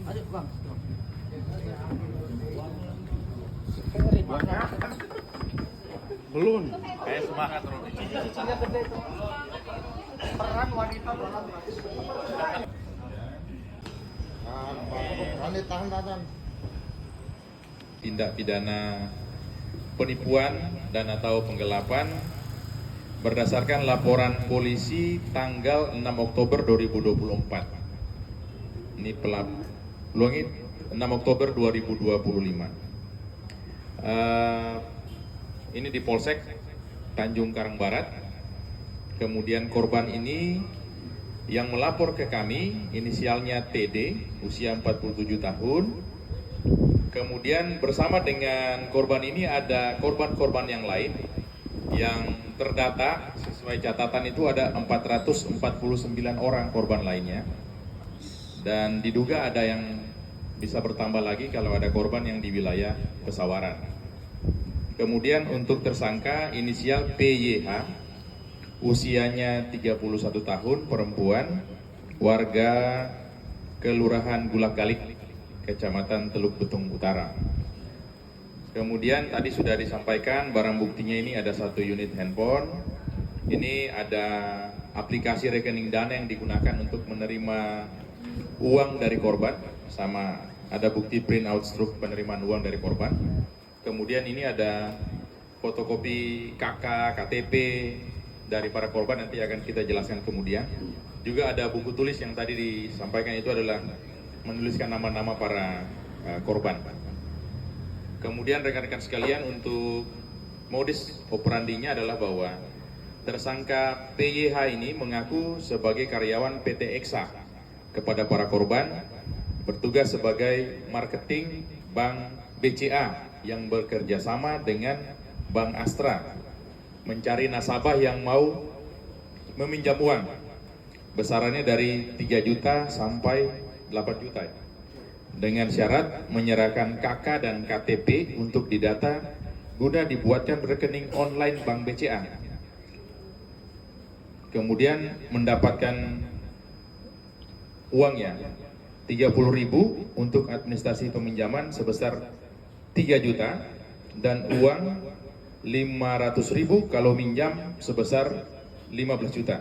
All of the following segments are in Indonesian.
Ayo bang. Belum. Kayak semangat Robi. Cicinya gede itu. Peran wanita dalam Tahan. Tindak pidana penipuan dan atau penggelapan berdasarkan laporan polisi tanggal 6 Oktober 2024. Ini ulangi 6 Oktober 2025. Ini di Polsek Tanjung Karang Barat. Kemudian korban ini yang melapor ke kami inisialnya TD, usia 47 tahun. Kemudian bersama dengan korban ini ada korban-korban yang lain yang terdata sesuai catatan itu ada 449 orang korban lainnya. Dan diduga ada yang bisa bertambah lagi kalau ada korban yang di wilayah Pesawaran. Kemudian untuk tersangka inisial PYH, usianya 31 tahun, perempuan, warga Kelurahan Bulak-Galik, Kecamatan Teluk Betung Utara. Kemudian tadi sudah disampaikan barang buktinya ini ada 1 unit handphone. Ini ada aplikasi rekening dana yang digunakan untuk menerima uang dari korban, sama ada bukti print out struk penerimaan uang dari korban. Kemudian ini ada fotokopi KK, KTP dari para korban, nanti akan kita jelaskan kemudian. Juga ada buku tulis yang tadi disampaikan, itu adalah menuliskan nama-nama para korban. Kemudian rekan-rekan sekalian, untuk modus operandinya adalah bahwa tersangka PYH ini mengaku sebagai karyawan PT Eksa kepada para korban, bertugas sebagai marketing Bank BCA yang bekerja sama dengan Bank Astra, mencari nasabah yang mau meminjam uang besarannya dari 3 juta sampai 8 juta dengan syarat menyerahkan KK dan KTP untuk didata guna dibuatkan rekening online Bank BCA. Kemudian mendapatkan uangnya 30.000 untuk administrasi peminjaman sebesar 3 juta dan uang 500.000 kalau minjam sebesar 15 juta.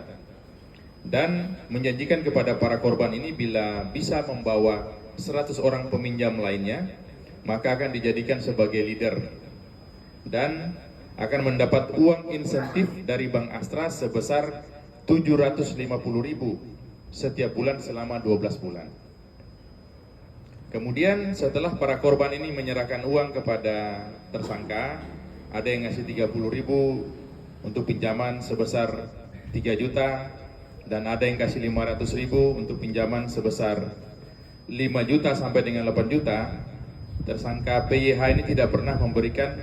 Dan menjanjikan kepada para korban ini bila bisa membawa 100 orang peminjam lainnya, maka akan dijadikan sebagai leader dan akan mendapat uang insentif dari Bank Astra sebesar 750.000 setiap bulan selama 12 bulan. Kemudian setelah para korban ini menyerahkan uang kepada tersangka, ada yang ngasih 30.000 untuk pinjaman sebesar 3 juta, dan ada yang kasih 500.000 untuk pinjaman sebesar 5 juta sampai dengan 8 juta, tersangka PYH ini tidak pernah memberikan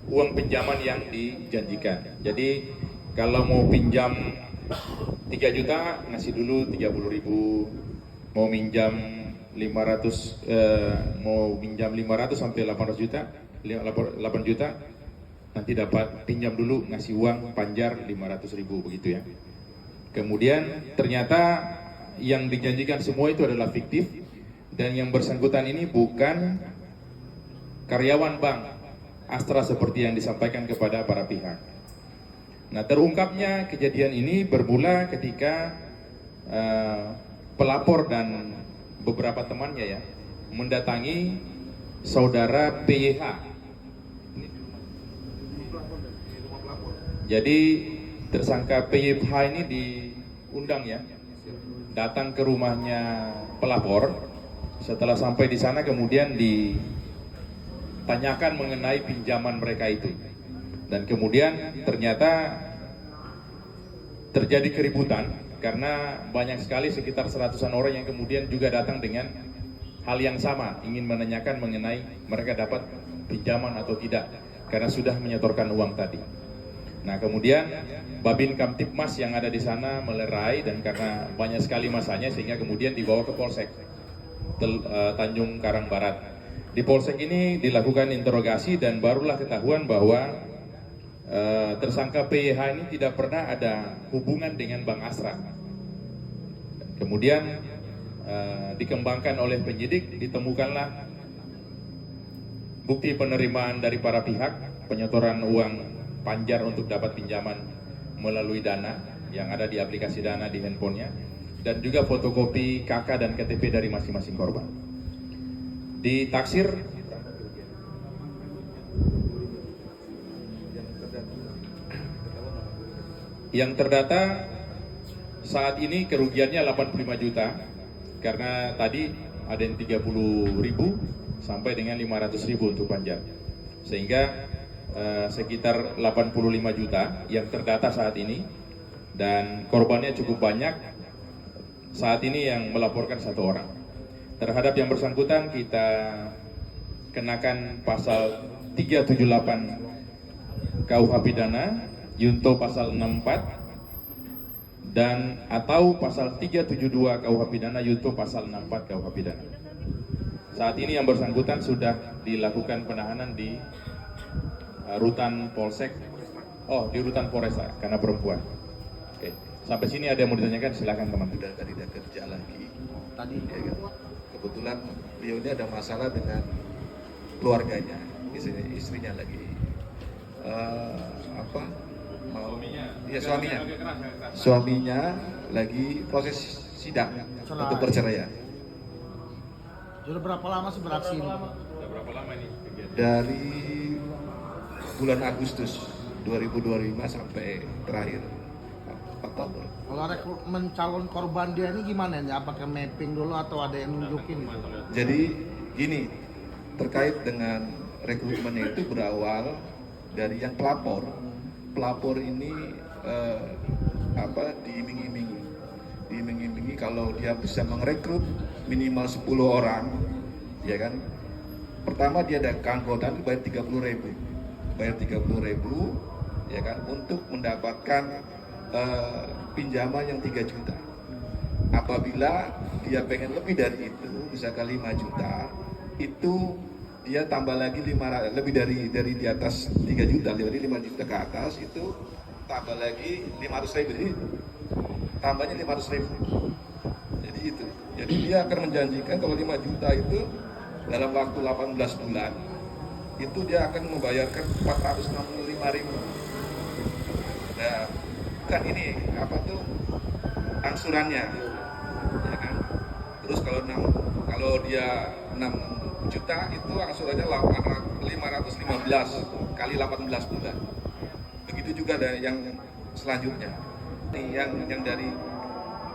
uang pinjaman yang dijanjikan. Jadi kalau mau pinjam 3 juta, ngasih dulu 30.000, mau minjam 500 sampai 800 juta, 8 juta, nanti dapat pinjam dulu, ngasih uang panjar 500.000 begitu ya. Kemudian ternyata yang dijanjikan semua itu adalah fiktif, dan yang bersangkutan ini bukan karyawan Bank Astra seperti yang disampaikan kepada para pihak. Nah, terungkapnya kejadian ini bermula ketika pelapor dan beberapa temannya ya mendatangi saudara PYH. Jadi tersangka PYH ini diundang ya, datang ke rumahnya pelapor. Setelah sampai di sana kemudian ditanyakan mengenai pinjaman mereka itu. Dan kemudian ternyata terjadi keributan karena banyak sekali, sekitar 100-an orang yang kemudian juga datang dengan hal yang sama, ingin menanyakan mengenai mereka dapat pinjaman atau tidak karena sudah menyetorkan uang tadi. Nah, kemudian Babin Kamtipmas yang ada di sana melerai, dan karena banyak sekali masanya sehingga kemudian dibawa ke Polsek Tanjung Karang Barat. Di Polsek ini dilakukan interogasi dan barulah ketahuan bahwa tersangka PYH ini tidak pernah ada hubungan dengan Bank Astra. Kemudian dikembangkan oleh penyidik, ditemukanlah bukti penerimaan dari para pihak, penyetoran uang panjar untuk dapat pinjaman melalui Dana yang ada di aplikasi Dana di handphonenya, dan juga fotokopi KK dan KTP dari masing-masing korban. Ditaksir yang terdata saat ini kerugiannya 85 juta, karena tadi ada yang 30.000 sampai dengan 500.000 untuk panjar, sehingga sekitar 85 juta yang terdata saat ini, dan korbannya cukup banyak. Saat ini yang melaporkan 1 orang. Terhadap yang bersangkutan kita kenakan pasal 378 KUH pidana, Yunto pasal 64, dan atau pasal 372 KUH pidana, Yunto pasal 64 KUH pidana. Saat ini yang bersangkutan sudah dilakukan penahanan di rutan Polsek, di rutan Polresta karena perempuan. Oke, sampai sini ada yang mau ditanyakan, silakan teman. Sudah tadi dia kerja lagi. Tadi ya kan. Kebetulan beliau ini ada masalah dengan keluarganya, istrinya lagi suaminya lagi proses sidang untuk perceraian. Sudah berapa lama sih beraksi ini? Sudah berapa lama ini kegiatan? Dari bulan Agustus 2025 sampai terakhir Oktober. Kalau rekrutmen calon korban dia ini gimana ya? Apakah mapping dulu atau ada yang nunjukin? Jadi gini, terkait dengan rekrutmennya itu berawal dari yang pelapor. Pelapor ini diiming-imingi kalau dia bisa merekrut minimal 10 orang, ya kan. Pertama dia ada keanggotaan bayar 30.000. Bayar 30.000, ya kan, untuk mendapatkan pinjaman yang 3 juta. Apabila dia pengen lebih dari itu, misalkan 5 juta, itu dia tambah lagi lebih dari di atas 3 juta, dari 5 juta ke atas itu tambah lagi 500.000. Jadi tambahnya 500.000. Jadi itu. Jadi dia akan menjanjikan kalau 5 juta itu dalam waktu 18 bulan itu dia akan membayarkan 465.000. Nah, kan ini angsurannya, ya kan. Terus kalau dia 6 juta itu angsurannya 515 kali 18 bulan. Begitu juga ada yang selanjutnya. Ini yang dari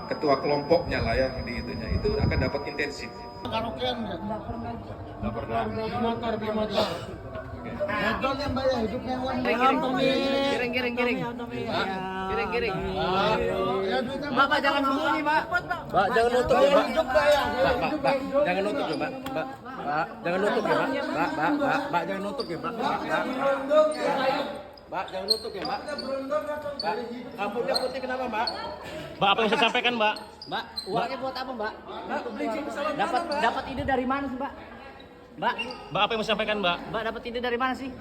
ketua kelompoknya lah ya, itu akan dapat intensif. Karaokean nggak? Nggak pernah. Di motor. Hedon yang bayar, hidupnya yang Giring. Bapak jangan sembunyi, Pak. Pak, jangan nutup ya, Pak. Pak, Jangan nutup ya, Pak. Pak, jangan nutup ya, Pak. Pak, jangan nutup ya, Pak. Pak, jangan nutup ya, Pak. Pak, rambutnya putih kenapa, Mbak? Mbak, apa yang saya sampaikan, Mbak? Mbak, uangnya buat apa, Mbak? Mbak, beli pesawat Dapat ide dari mana sih, Mbak? Mbak, Mbak, apa yang mau saya sampaikan, Mbak? dapat ide dari mana sih?